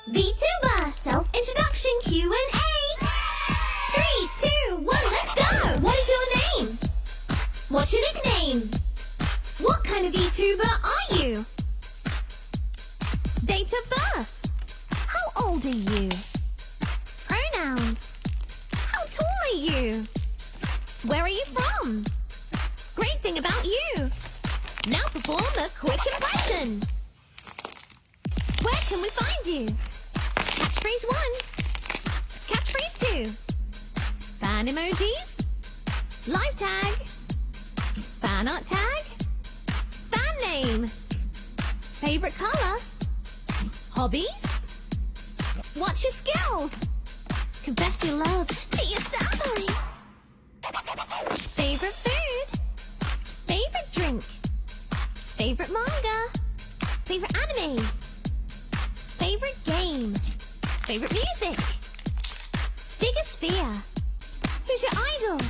VTuber self-introduction Q&A. 3, 2, 1, let's go! What is your name? What's your nickname? What kind of VTuber are you? Date of birth? How old are you? Pronouns? How tall are you? Where are you from? Great thing about you! Now perform a quick impression. Where can we find you? Catchphrase 1. Catchphrase 2. Fan emojis. Live tag. Fan art tag. Fan name. Favorite color. Hobbies. What's your skills? Confess your love to your family. Favorite food. Favorite drink. Favorite manga. Favorite anime. Favorite game. Favorite music. Biggest fear. Who's your idol?